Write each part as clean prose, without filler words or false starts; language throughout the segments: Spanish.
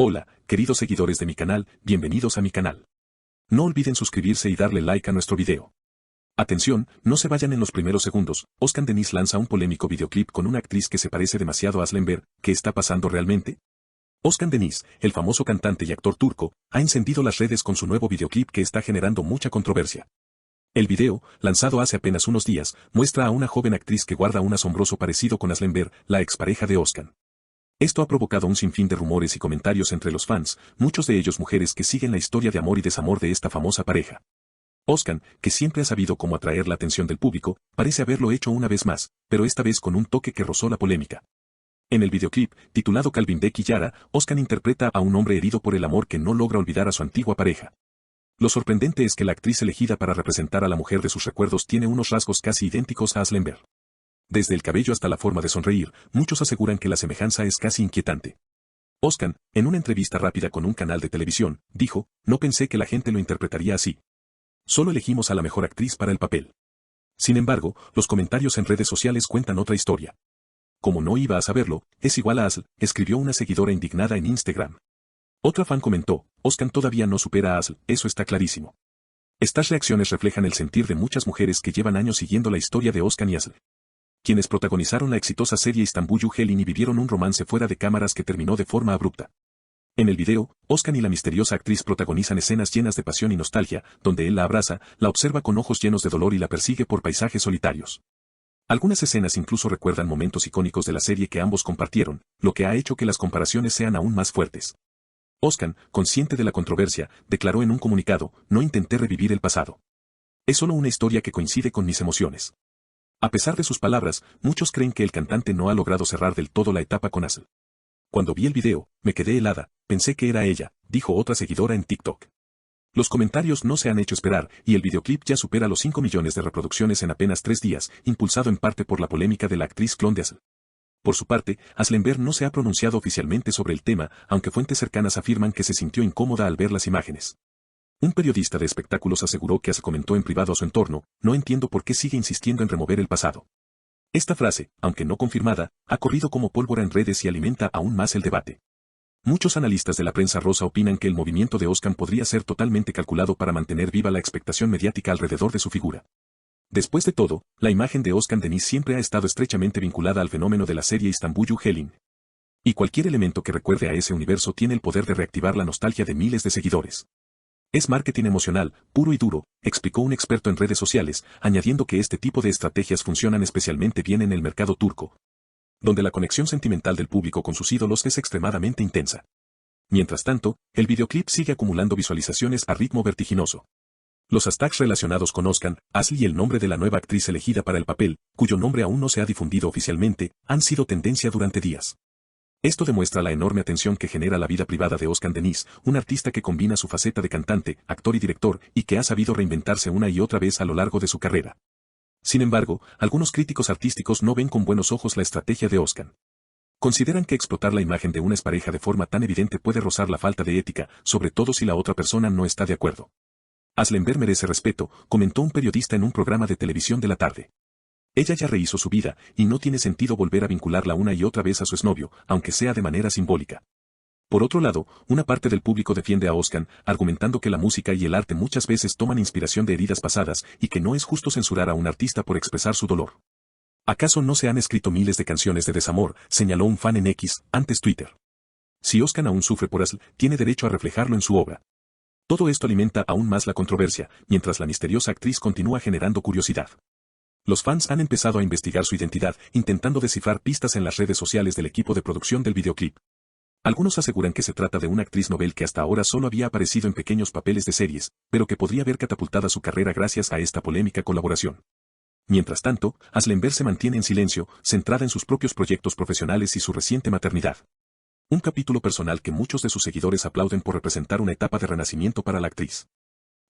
Hola, queridos seguidores de mi canal, bienvenidos a mi canal. No olviden suscribirse y darle like a nuestro video. Atención, no se vayan en los primeros segundos. Özkan Deniz lanza un polémico videoclip con una actriz que se parece demasiado a Özlem Ber. ¿Qué está pasando realmente? Özkan Deniz, el famoso cantante y actor turco, ha encendido las redes con su nuevo videoclip que está generando mucha controversia. El video, lanzado hace apenas unos días, muestra a una joven actriz que guarda un asombroso parecido con Özlem Ber, la expareja de Özkan. Esto ha provocado un sinfín de rumores y comentarios entre los fans, muchos de ellos mujeres que siguen la historia de amor y desamor de esta famosa pareja. Özkan, que siempre ha sabido cómo atraer la atención del público, parece haberlo hecho una vez más, pero esta vez con un toque que rozó la polémica. En el videoclip, titulado Kalbimdeki Yara, Özkan interpreta a un hombre herido por el amor que no logra olvidar a su antigua pareja. Lo sorprendente es que la actriz elegida para representar a la mujer de sus recuerdos tiene unos rasgos casi idénticos a Özlem Ber. Desde el cabello hasta la forma de sonreír, muchos aseguran que la semejanza es casi inquietante. Özkan, en una entrevista rápida con un canal de televisión, dijo, "No pensé que la gente lo interpretaría así. Solo elegimos a la mejor actriz para el papel". Sin embargo, los comentarios en redes sociales cuentan otra historia. "Como no iba a saberlo, es igual a Özlem", escribió una seguidora indignada en Instagram. Otra fan comentó, "Özkan todavía no supera a Özlem, eso está clarísimo". Estas reacciones reflejan el sentir de muchas mujeres que llevan años siguiendo la historia de Özkan y Özlem, quienes protagonizaron la exitosa serie Istanbul Gelin y vivieron un romance fuera de cámaras que terminó de forma abrupta. En el video, Özkan y la misteriosa actriz protagonizan escenas llenas de pasión y nostalgia, donde él la abraza, la observa con ojos llenos de dolor y la persigue por paisajes solitarios. Algunas escenas incluso recuerdan momentos icónicos de la serie que ambos compartieron, lo que ha hecho que las comparaciones sean aún más fuertes. Özkan, consciente de la controversia, declaró en un comunicado, "No intenté revivir el pasado. Es solo una historia que coincide con mis emociones". A pesar de sus palabras, muchos creen que el cantante no ha logrado cerrar del todo la etapa con Özlem. "Cuando vi el video, me quedé helada, pensé que era ella", dijo otra seguidora en TikTok. Los comentarios no se han hecho esperar, y el videoclip ya supera los 5 millones de reproducciones en apenas 3 días, impulsado en parte por la polémica de la actriz clon de Özlem. Por su parte, Özlem Ber no se ha pronunciado oficialmente sobre el tema, aunque fuentes cercanas afirman que se sintió incómoda al ver las imágenes. Un periodista de espectáculos aseguró que se comentó en privado a su entorno, "No entiendo por qué sigue insistiendo en remover el pasado". Esta frase, aunque no confirmada, ha corrido como pólvora en redes y alimenta aún más el debate. Muchos analistas de la prensa rosa opinan que el movimiento de Özkan podría ser totalmente calculado para mantener viva la expectación mediática alrededor de su figura. Después de todo, la imagen de Özkan Deniz siempre ha estado estrechamente vinculada al fenómeno de la serie Istanbul Gelin. Y cualquier elemento que recuerde a ese universo tiene el poder de reactivar la nostalgia de miles de seguidores. "Es marketing emocional, puro y duro", explicó un experto en redes sociales, añadiendo que este tipo de estrategias funcionan especialmente bien en el mercado turco, donde la conexión sentimental del público con sus ídolos es extremadamente intensa. Mientras tanto, el videoclip sigue acumulando visualizaciones a ritmo vertiginoso. Los hashtags relacionados con Özkan, Özlem y el nombre de la nueva actriz elegida para el papel, cuyo nombre aún no se ha difundido oficialmente, han sido tendencia durante días. Esto demuestra la enorme atención que genera la vida privada de Özkan Deniz, un artista que combina su faceta de cantante, actor y director, y que ha sabido reinventarse una y otra vez a lo largo de su carrera. Sin embargo, algunos críticos artísticos no ven con buenos ojos la estrategia de Özkan. Consideran que explotar la imagen de una expareja de forma tan evidente puede rozar la falta de ética, sobre todo si la otra persona no está de acuerdo. "Özlem Ber merece respeto", comentó un periodista en un programa de televisión de la tarde. "Ella ya rehizo su vida, y no tiene sentido volver a vincularla una y otra vez a su exnovio, aunque sea de manera simbólica". Por otro lado, una parte del público defiende a Özkan, argumentando que la música y el arte muchas veces toman inspiración de heridas pasadas, y que no es justo censurar a un artista por expresar su dolor. "¿Acaso no se han escrito miles de canciones de desamor?", señaló un fan en X, antes Twitter. "Si Özkan aún sufre por Özlem, tiene derecho a reflejarlo en su obra". Todo esto alimenta aún más la controversia, mientras la misteriosa actriz continúa generando curiosidad. Los fans han empezado a investigar su identidad, intentando descifrar pistas en las redes sociales del equipo de producción del videoclip. Algunos aseguran que se trata de una actriz novel que hasta ahora solo había aparecido en pequeños papeles de series, pero que podría haber catapultado su carrera gracias a esta polémica colaboración. Mientras tanto, Özlem Ber se mantiene en silencio, centrada en sus propios proyectos profesionales y su reciente maternidad. Un capítulo personal que muchos de sus seguidores aplauden por representar una etapa de renacimiento para la actriz.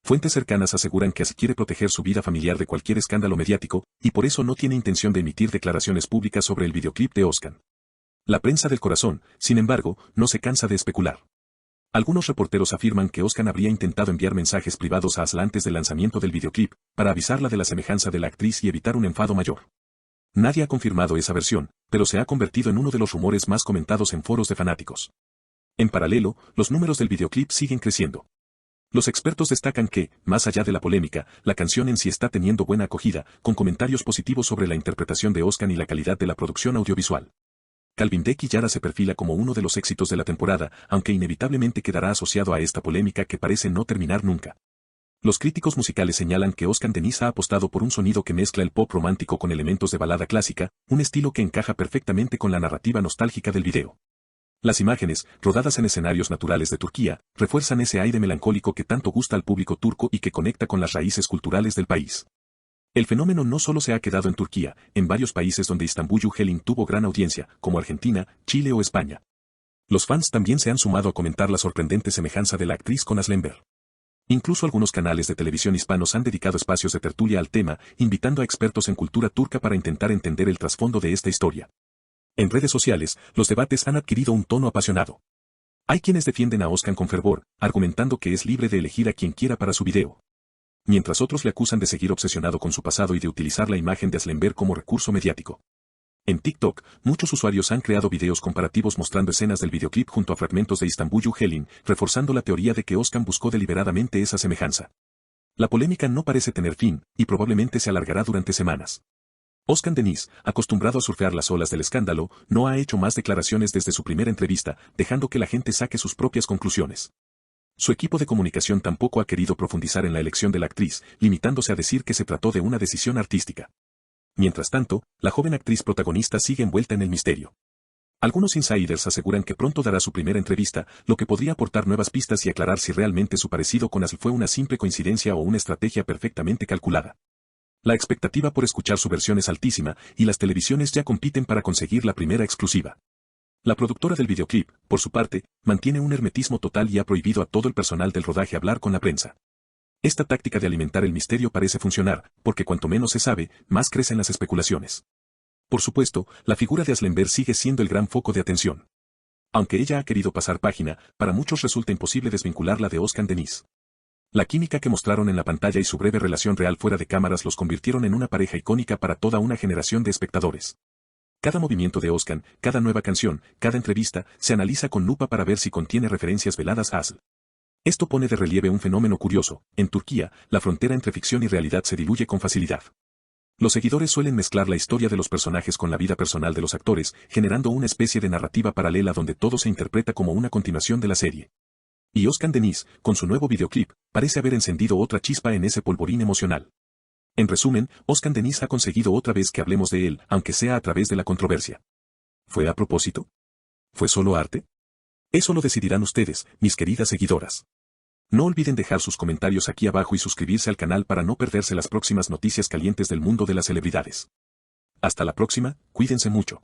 Fuentes cercanas aseguran que así quiere proteger su vida familiar de cualquier escándalo mediático, y por eso no tiene intención de emitir declaraciones públicas sobre el videoclip de Özkan. La prensa del corazón, sin embargo, no se cansa de especular. Algunos reporteros afirman que Özkan habría intentado enviar mensajes privados a Özlem antes del lanzamiento del videoclip, para avisarla de la semejanza de la actriz y evitar un enfado mayor. Nadie ha confirmado esa versión, pero se ha convertido en uno de los rumores más comentados en foros de fanáticos. En paralelo, los números del videoclip siguen creciendo. Los expertos destacan que, más allá de la polémica, la canción en sí está teniendo buena acogida, con comentarios positivos sobre la interpretación de Özcan y la calidad de la producción audiovisual. Calvin de Quillara se perfila como uno de los éxitos de la temporada, aunque inevitablemente quedará asociado a esta polémica que parece no terminar nunca. Los críticos musicales señalan que Özcan Deniz ha apostado por un sonido que mezcla el pop romántico con elementos de balada clásica, un estilo que encaja perfectamente con la narrativa nostálgica del video. Las imágenes, rodadas en escenarios naturales de Turquía, refuerzan ese aire melancólico que tanto gusta al público turco y que conecta con las raíces culturales del país. El fenómeno no solo se ha quedado en Turquía, en varios países donde Istanbul Gelin tuvo gran audiencia, como Argentina, Chile o España. Los fans también se han sumado a comentar la sorprendente semejanza de la actriz con Aslenber. Incluso algunos canales de televisión hispanos han dedicado espacios de tertulia al tema, invitando a expertos en cultura turca para intentar entender el trasfondo de esta historia. En redes sociales, los debates han adquirido un tono apasionado. Hay quienes defienden a Özcan con fervor, argumentando que es libre de elegir a quien quiera para su video. Mientras otros le acusan de seguir obsesionado con su pasado y de utilizar la imagen de Aslenber como recurso mediático. En TikTok, muchos usuarios han creado videos comparativos mostrando escenas del videoclip junto a fragmentos de Istanbul Gelin, reforzando la teoría de que Özcan buscó deliberadamente esa semejanza. La polémica no parece tener fin, y probablemente se alargará durante semanas. Özcan Deniz, acostumbrado a surfear las olas del escándalo, no ha hecho más declaraciones desde su primera entrevista, dejando que la gente saque sus propias conclusiones. Su equipo de comunicación tampoco ha querido profundizar en la elección de la actriz, limitándose a decir que se trató de una decisión artística. Mientras tanto, la joven actriz protagonista sigue envuelta en el misterio. Algunos insiders aseguran que pronto dará su primera entrevista, lo que podría aportar nuevas pistas y aclarar si realmente su parecido con Asl fue una simple coincidencia o una estrategia perfectamente calculada. La expectativa por escuchar su versión es altísima, y las televisiones ya compiten para conseguir la primera exclusiva. La productora del videoclip, por su parte, mantiene un hermetismo total y ha prohibido a todo el personal del rodaje hablar con la prensa. Esta táctica de alimentar el misterio parece funcionar, porque cuanto menos se sabe, más crecen las especulaciones. Por supuesto, la figura de Aslenber sigue siendo el gran foco de atención. Aunque ella ha querido pasar página, para muchos resulta imposible desvincularla de Özcan Deniz. La química que mostraron en la pantalla y su breve relación real fuera de cámaras los convirtieron en una pareja icónica para toda una generación de espectadores. Cada movimiento de Özcan, cada nueva canción, cada entrevista, se analiza con lupa para ver si contiene referencias veladas a Asl. Esto pone de relieve un fenómeno curioso: en Turquía, la frontera entre ficción y realidad se diluye con facilidad. Los seguidores suelen mezclar la historia de los personajes con la vida personal de los actores, generando una especie de narrativa paralela donde todo se interpreta como una continuación de la serie. Y Özcan Deniz, con su nuevo videoclip, parece haber encendido otra chispa en ese polvorín emocional. En resumen, Özcan Deniz ha conseguido otra vez que hablemos de él, aunque sea a través de la controversia. ¿Fue a propósito? ¿Fue solo arte? Eso lo decidirán ustedes, mis queridas seguidoras. No olviden dejar sus comentarios aquí abajo y suscribirse al canal para no perderse las próximas noticias calientes del mundo de las celebridades. Hasta la próxima, cuídense mucho.